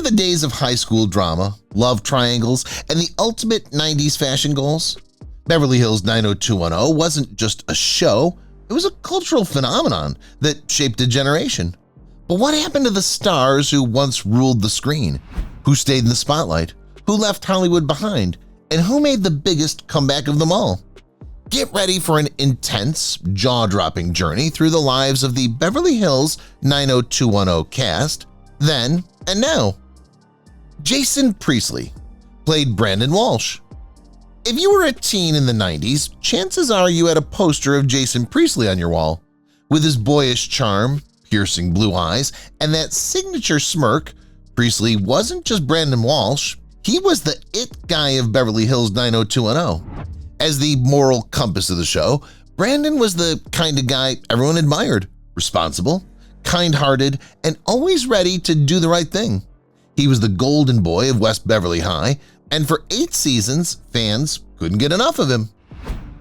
the days of high school drama, love triangles, and the ultimate 90s fashion goals? Beverly Hills 90210 wasn't just a show, it was a cultural phenomenon that shaped a generation. But what happened to the stars who once ruled the screen? Who stayed in the spotlight? Who left Hollywood behind? And who made the biggest comeback of them all? Get ready for an intense, jaw-dropping journey through the lives of the Beverly Hills 90210 cast, then and now. Jason Priestley played Brandon Walsh. If you were a teen in the 90s, chances are you had a poster of Jason Priestley on your wall. With his boyish charm, piercing blue eyes, and that signature smirk, Priestley wasn't just Brandon Walsh, he was the it guy of Beverly Hills 90210. As the moral compass of the show, Brandon was the kind of guy everyone admired, responsible, kind-hearted, and always ready to do the right thing. He was the golden boy of West Beverly High, and for 8 seasons, fans couldn't get enough of him.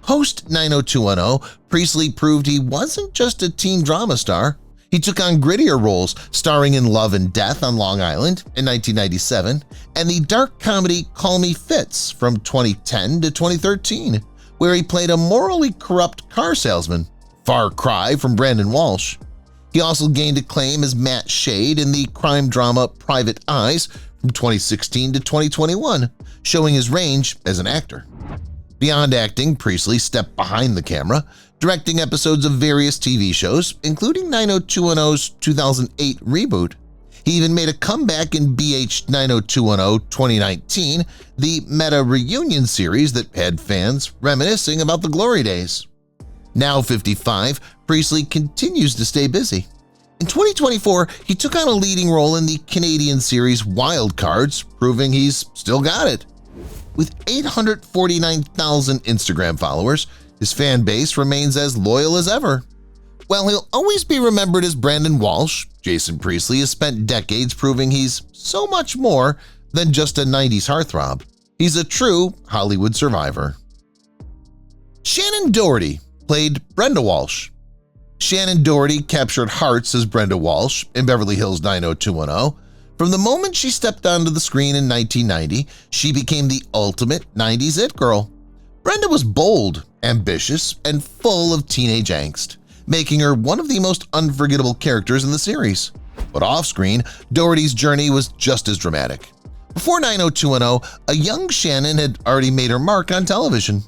Post 90210, Priestley proved he wasn't just a teen drama star. He took on grittier roles, starring in Love and Death on Long Island in 1997 and the dark comedy Call Me Fitz from 2010 to 2013, where he played a morally corrupt car salesman, far cry from Brandon Walsh. He also gained acclaim as Matt Shade in the crime drama Private Eyes from 2016 to 2021, showing his range as an actor. Beyond acting, Priestley stepped behind the camera, directing episodes of various TV shows, including 90210's 2008 reboot. He even made a comeback in BH 90210 2019, the meta reunion series that had fans reminiscing about the glory days. Now 55, Priestley continues to stay busy. In 2024, he took on a leading role in the Canadian series Wild Cards, proving he's still got it. With 849,000 Instagram followers, his fan base remains as loyal as ever. While he'll always be remembered as Brandon Walsh, Jason Priestley has spent decades proving he's so much more than just a 90s heartthrob. He's a true Hollywood survivor. Shannon Doherty played Brenda Walsh. Shannon Doherty captured hearts as Brenda Walsh in Beverly Hills 90210. From the moment she stepped onto the screen in 1990, she became the ultimate 90s it girl. Brenda was bold, ambitious, and full of teenage angst, making her one of the most unforgettable characters in the series. But off-screen, Doherty's journey was just as dramatic. Before 90210, a young Shannon had already made her mark on television.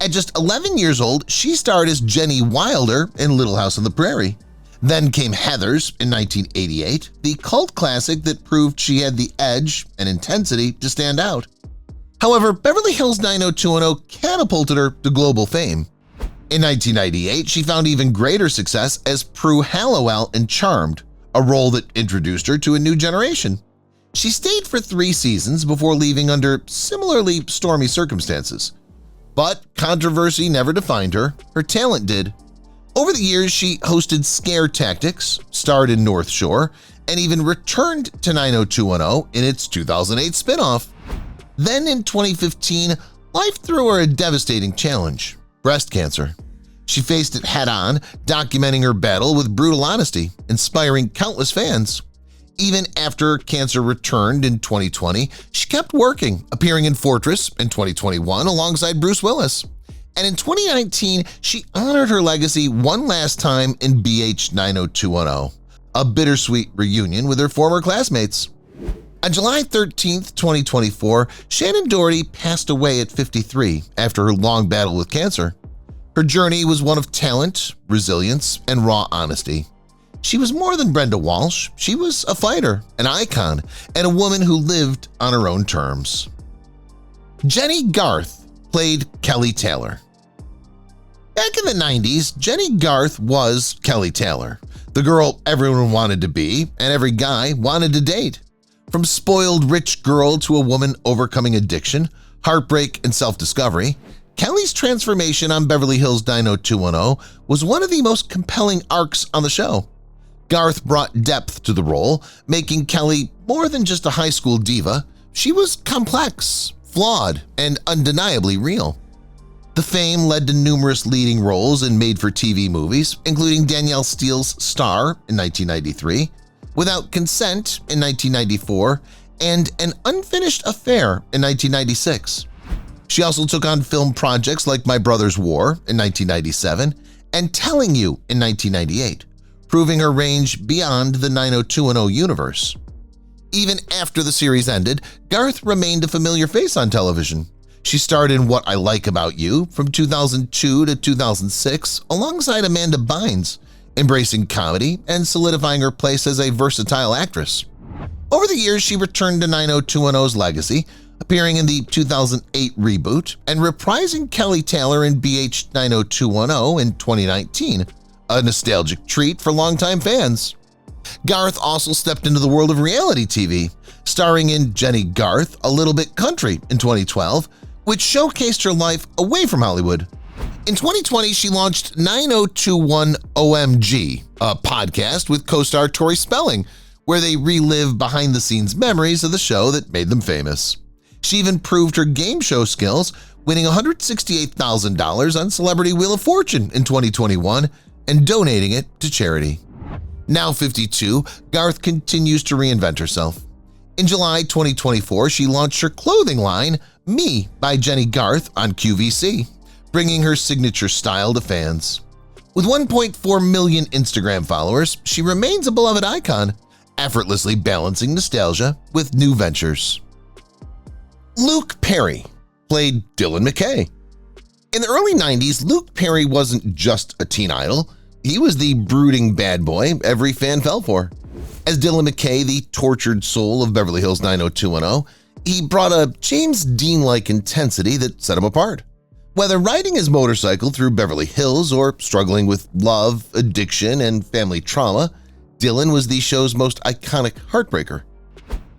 At just 11 years old, she starred as Jenny Wilder in Little House on the Prairie. Then came Heathers in 1988, the cult classic that proved she had the edge and intensity to stand out. However, Beverly Hills 90210 catapulted her to global fame. In 1998, she found even greater success as Prue Halliwell in Charmed, a role that introduced her to a new generation. She stayed for 3 seasons before leaving under similarly stormy circumstances. But controversy never defined her, her talent did. Over the years, she hosted Scare Tactics, starred in North Shore, and even returned to 90210 in its 2008 spinoff. Then in 2015, life threw her a devastating challenge: breast cancer. She faced it head-on, documenting her battle with brutal honesty, inspiring countless fans. Even after cancer returned in 2020, she kept working, appearing in Fortress in 2021 alongside Bruce Willis. And in 2019, she honored her legacy one last time in BH 90210, a bittersweet reunion with her former classmates. On July 13, 2024, Shannon Doherty passed away at 53 after her long battle with cancer. Her journey was one of talent, resilience, and raw honesty. She was more than Brenda Walsh. She was a fighter, an icon, and a woman who lived on her own terms. Jenny Garth played Kelly Taylor. Back in the 90s, Jenny Garth was Kelly Taylor, the girl everyone wanted to be and every guy wanted to date. From spoiled rich girl to a woman overcoming addiction, heartbreak, and self-discovery, Kelly's transformation on Beverly Hills 90210 was one of the most compelling arcs on the show. Garth brought depth to the role, making Kelly more than just a high school diva. She was complex, flawed, and undeniably real. The fame led to numerous leading roles in made-for-TV movies, including Danielle Steele's Star in 1993, Without Consent in 1994, and An Unfinished Affair in 1996. She also took on film projects like My Brother's War in 1997 and Telling You in 1998, proving her range beyond the 90210 universe. Even after the series ended, Garth remained a familiar face on television. She starred in What I Like About You from 2002 to 2006 alongside Amanda Bynes, embracing comedy and solidifying her place as a versatile actress. Over the years, she returned to 90210's legacy, appearing in the 2008 reboot and reprising Kelly Taylor in BH 90210 in 2019, a nostalgic treat for longtime fans. Garth also stepped into the world of reality TV, starring in Jenny Garth, A Little Bit Country in 2012, which showcased her life away from Hollywood. In 2020, she launched 9021 OMG, a podcast with co-star Tori Spelling, where they relive behind-the-scenes memories of the show that made them famous. She even proved her game show skills, winning $168,000 on Celebrity Wheel of Fortune in 2021 and donating it to charity. Now 52, Garth continues to reinvent herself. In July 2024, she launched her clothing line, Me by Jenny Garth, on QVC, bringing her signature style to fans. With 1.4 million Instagram followers, she remains a beloved icon, effortlessly balancing nostalgia with new ventures. Luke Perry played Dylan McKay. In the early 90s, Luke Perry wasn't just a teen idol. He was the brooding bad boy every fan fell for. As Dylan McKay, the tortured soul of Beverly Hills 90210, he brought a James Dean-like intensity that set him apart. Whether riding his motorcycle through Beverly Hills or struggling with love, addiction, and family trauma, Dylan was the show's most iconic heartbreaker.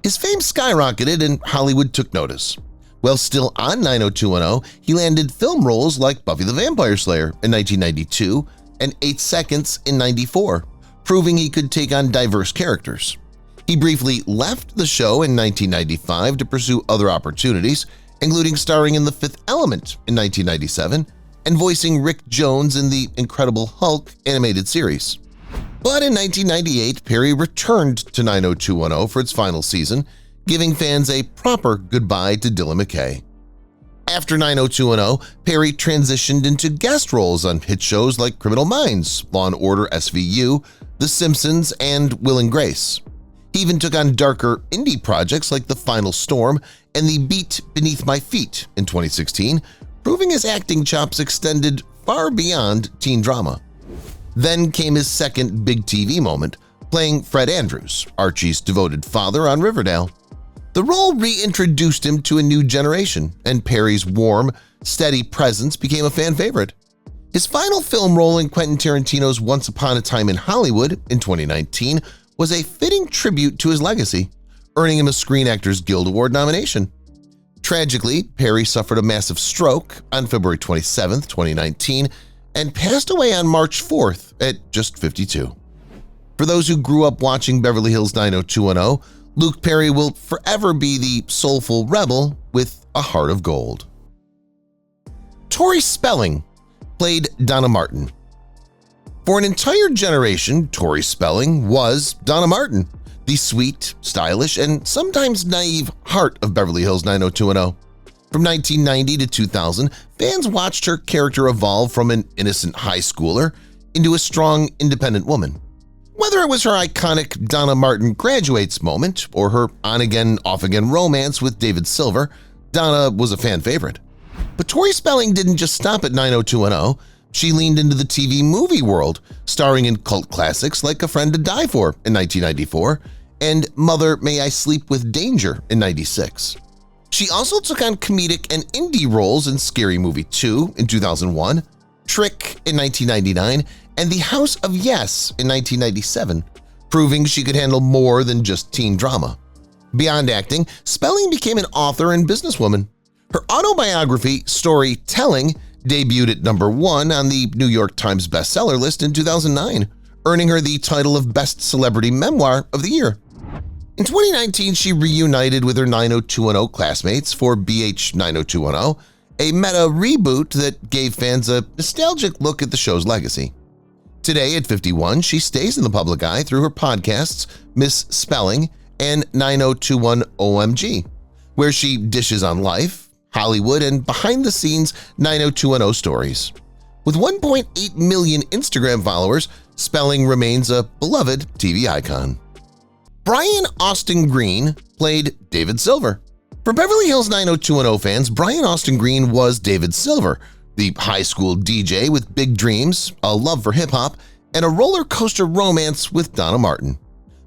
His fame skyrocketed and Hollywood took notice. While still on 90210, he landed film roles like Buffy the Vampire Slayer in 1992 and 8 Seconds in 94, proving he could take on diverse characters. He briefly left the show in 1995 to pursue other opportunities, including starring in The Fifth Element in 1997 and voicing Rick Jones in the Incredible Hulk animated series. But in 1998, Perry returned to 90210 for its final season, giving fans a proper goodbye to Dylan McKay. After 90210, Perry transitioned into guest roles on hit shows like Criminal Minds, Law & Order SVU, The Simpsons, and Will and Grace. He even took on darker indie projects like The Final Storm and The Beat Beneath My Feet in 2016, proving his acting chops extended far beyond teen drama. Then came his second big TV moment, playing Fred Andrews, Archie's devoted father on Riverdale. The role reintroduced him to a new generation, and Perry's warm, steady presence became a fan favorite. His final film role in Quentin Tarantino's Once Upon a Time in Hollywood in 2019 was a fitting tribute to his legacy, earning him a Screen Actors Guild Award nomination. Tragically, Perry suffered a massive stroke on February 27, 2019, and passed away on March 4th at just 52. For those who grew up watching Beverly Hills 90210, Luke Perry will forever be the soulful rebel with a heart of gold. Tori Spelling played Donna Martin. For an entire generation, Tori Spelling was Donna Martin, the sweet, stylish, and sometimes naive heart of Beverly Hills 90210. From 1990 to 2000, fans watched her character evolve from an innocent high schooler into a strong, independent woman. Whether it was her iconic Donna Martin graduates moment or her on-again, off-again romance with David Silver, Donna was a fan favorite. But Tori Spelling didn't just stop at 90210. She leaned into the TV movie world, starring in cult classics like A Friend to Die For in 1994 and Mother, May I Sleep with Danger in 96. She also took on comedic and indie roles in Scary Movie 2 in 2001, Trick in 1999, and The House of Yes in 1997, proving she could handle more than just teen drama. Beyond acting, Spelling became an author and businesswoman. Her autobiography, Storytelling, debuted at #1 on the New York Times bestseller list in 2009, earning her the title of Best Celebrity Memoir of the Year. In 2019, she reunited with her 90210 classmates for BH 90210, a meta reboot that gave fans a nostalgic look at the show's legacy. Today, at 51, she stays in the public eye through her podcasts, Miss Spelling and 9021 OMG, where she dishes on life, Hollywood, and behind-the-scenes 90210 stories. With 1.8 million Instagram followers, Spelling remains a beloved TV icon. Brian Austin Green played David Silver. For Beverly Hills 90210 fans, Brian Austin Green was David Silver, the high school DJ with big dreams, a love for hip-hop, and a roller coaster romance with Donna Martin.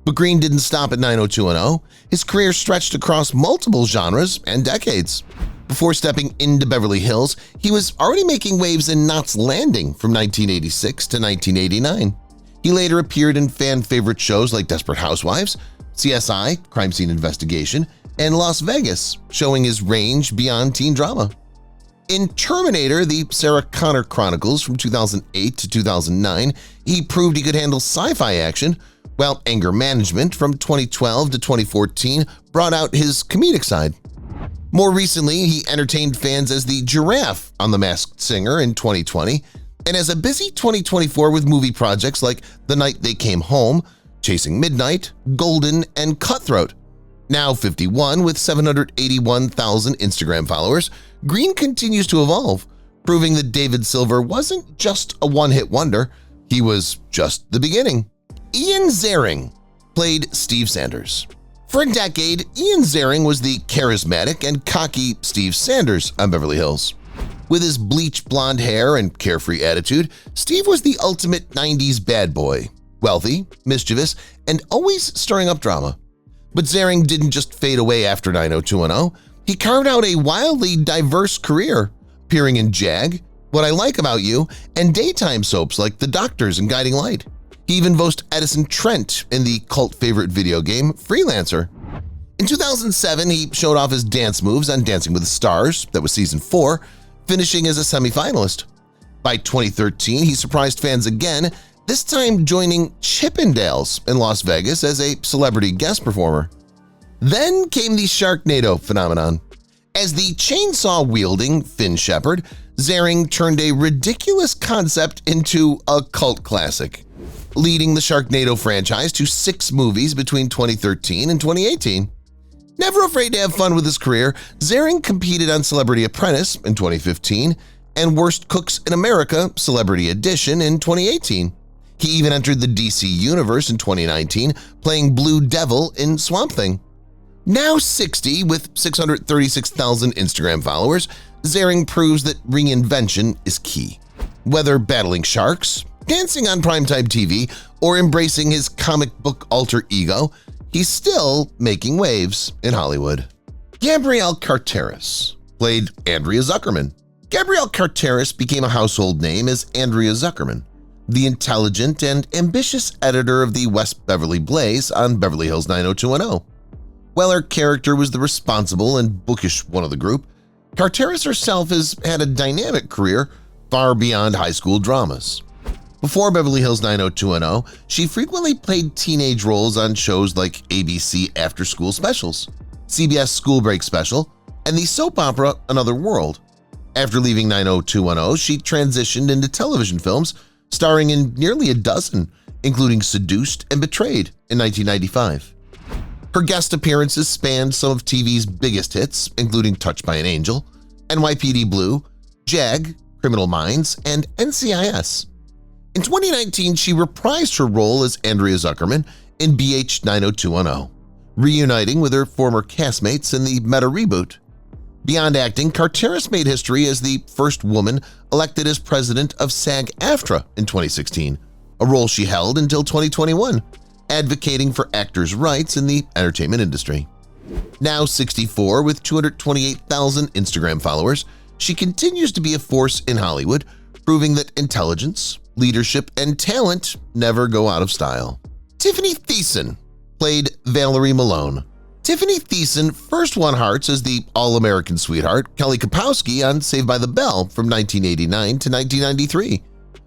But Green didn't stop at 90210. His career stretched across multiple genres and decades. Before stepping into Beverly Hills, he was already making waves in Knots Landing from 1986 to 1989. He later appeared in fan-favorite shows like Desperate Housewives, CSI, Crime Scene Investigation, and Las Vegas, showing his range beyond teen drama. In Terminator, the Sarah Connor Chronicles from 2008 to 2009, he proved he could handle sci-fi action, while Anger Management from 2012 to 2014 brought out his comedic side. More recently, he entertained fans as the Giraffe on The Masked Singer in 2020, and as a busy 2024 with movie projects like The Night They Came Home, Chasing Midnight, Golden, and Cutthroat. Now 51 with 781,000 Instagram followers, Green continues to evolve, proving that David Silver wasn't just a one-hit wonder, he was just the beginning. Ian Ziering played Steve Sanders. For a decade, Ian Ziering was the charismatic and cocky Steve Sanders on Beverly Hills. With his bleached blonde hair and carefree attitude, Steve was the ultimate 90s bad boy, wealthy, mischievous, and always stirring up drama. But Ziering didn't just fade away after 90210. He carved out a wildly diverse career, appearing in JAG, What I Like About You, and daytime soaps like The Doctors and Guiding Light. He even voiced Edison Trent in the cult favorite video game Freelancer. In 2007, he showed off his dance moves on Dancing with the Stars, that was Season 4, finishing as a semifinalist. By 2013, he surprised fans again, this time joining Chippendales in Las Vegas as a celebrity guest performer. Then came the Sharknado phenomenon. As the chainsaw-wielding Finn Shepard, Ziering turned a ridiculous concept into a cult classic, leading the Sharknado franchise to 6 movies between 2013 and 2018. Never afraid to have fun with his career, Ziering competed on Celebrity Apprentice in 2015 and Worst Cooks in America Celebrity Edition in 2018. He even entered the DC Universe in 2019, playing Blue Devil in Swamp Thing. Now 60 with 636,000 Instagram followers, Ziering proves that reinvention is key. Whether battling sharks, dancing on primetime TV, or embracing his comic book alter ego, he's still making waves in Hollywood. Gabrielle Carteris played Andrea Zuckerman. Gabrielle Carteris became a household name as Andrea Zuckerman, the intelligent and ambitious editor of the West Beverly Blaze on Beverly Hills 90210. While her character was the responsible and bookish one of the group, Carteris herself has had a dynamic career far beyond high school dramas. Before Beverly Hills 90210, she frequently played teenage roles on shows like ABC After School Specials, CBS School Break Special, and the soap opera Another World. After leaving 90210, she transitioned into television films, starring in nearly a dozen, including Seduced and Betrayed in 1995. Her guest appearances spanned some of TV's biggest hits, including Touched by an Angel, NYPD Blue, JAG, Criminal Minds, and NCIS. In 2019, she reprised her role as Andrea Zuckerman in BH 90210, reuniting with her former castmates in the Meta reboot. Beyond acting, Carteris made history as the first woman elected as president of SAG-AFTRA in 2016, a role she held until 2021, advocating for actors' rights in the entertainment industry. Now 64 with 228,000 Instagram followers, she continues to be a force in Hollywood, proving that intelligence, leadership, and talent never go out of style. Tiffany Thiessen played Valerie Malone. Tiffany Thiessen first won hearts as the all-American sweetheart Kelly Kapowski on Saved by the Bell from 1989 to 1993.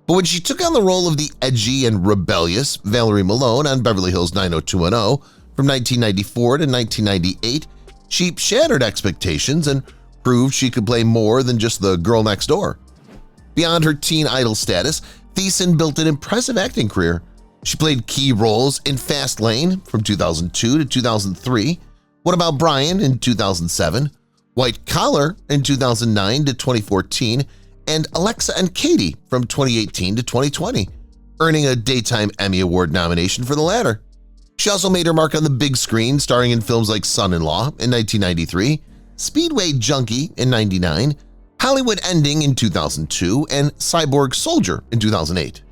But when she took on the role of the edgy and rebellious Valerie Malone on Beverly Hills 90210 from 1994 to 1998, she shattered expectations and proved she could play more than just the girl next door. Beyond her teen idol status, Thiessen built an impressive acting career. She played key roles in Fast Lane from 2002 to 2003, What About Brian in 2007, White Collar in 2009 to 2014, and Alexa and Katie from 2018 to 2020, earning a Daytime Emmy Award nomination for the latter. She also made her mark on the big screen, starring in films like Son-in-Law in 1993, Speedway Junkie in 1999, Hollywood Ending in 2002, and Cyborg Soldier in 2008.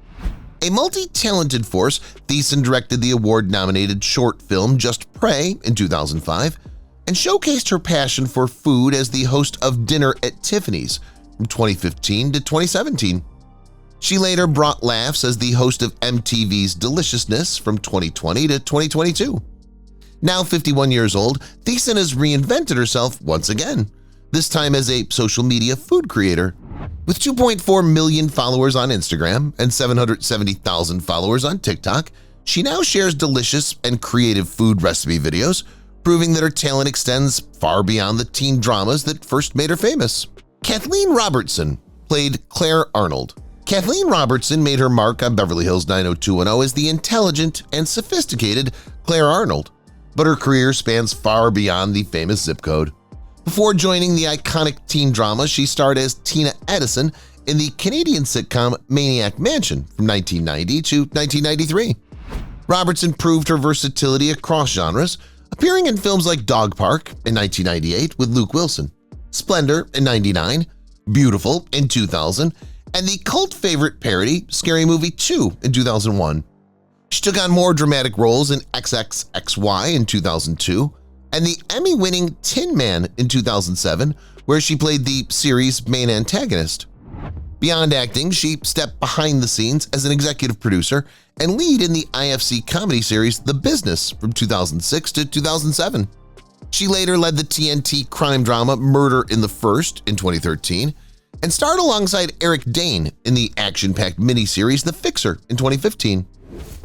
A multi-talented force, Thiessen directed the award-nominated short film Just Pray in 2005 and showcased her passion for food as the host of Dinner at Tiffany's from 2015 to 2017. She later brought laughs as the host of MTV's Deliciousness from 2020 to 2022. Now 51 years old, Thiessen has reinvented herself once again, this time as a social media food creator. With 2.4 million followers on Instagram and 770,000 followers on TikTok, she now shares delicious and creative food recipe videos, proving that her talent extends far beyond the teen dramas that first made her famous. Kathleen Robertson played Claire Arnold. Kathleen Robertson made her mark on Beverly Hills 90210 as the intelligent and sophisticated Claire Arnold, but her career spans far beyond the famous zip code. Before joining the iconic teen drama, she starred as Tina Edison in the Canadian sitcom Maniac Mansion from 1990 to 1993. Robertson proved her versatility across genres, appearing in films like Dog Park in 1998 with Luke Wilson, Splendor in 1999, Beautiful in 2000, and the cult favorite parody Scary Movie 2 in 2001. She took on more dramatic roles in XXXY in 2002 and the Emmy-winning Tin Man in 2007, where she played the series' main antagonist. Beyond acting, she stepped behind the scenes as an executive producer and lead in the IFC comedy series The Business from 2006 to 2007. She later led the TNT crime drama Murder in the First in 2013 and starred alongside Eric Dane in the action-packed miniseries The Fixer in 2015.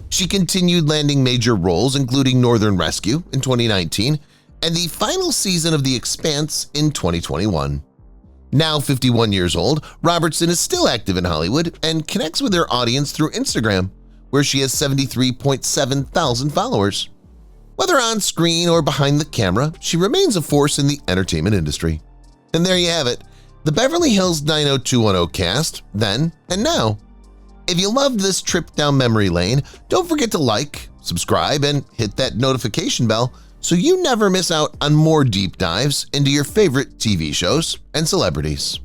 She continued landing major roles including Northern Rescue in 2019 and the final season of The Expanse in 2021. Now 51 years old, Robertson is still active in Hollywood and connects with her audience through Instagram, where she has 73.7 thousand followers. Whether on screen or behind the camera, she remains a force in the entertainment industry. And there you have it, the Beverly Hills 90210 cast, then and now. If you loved this trip down memory lane, don't forget to like, subscribe, and hit that notification bell so you never miss out on more deep dives into your favorite TV shows and celebrities.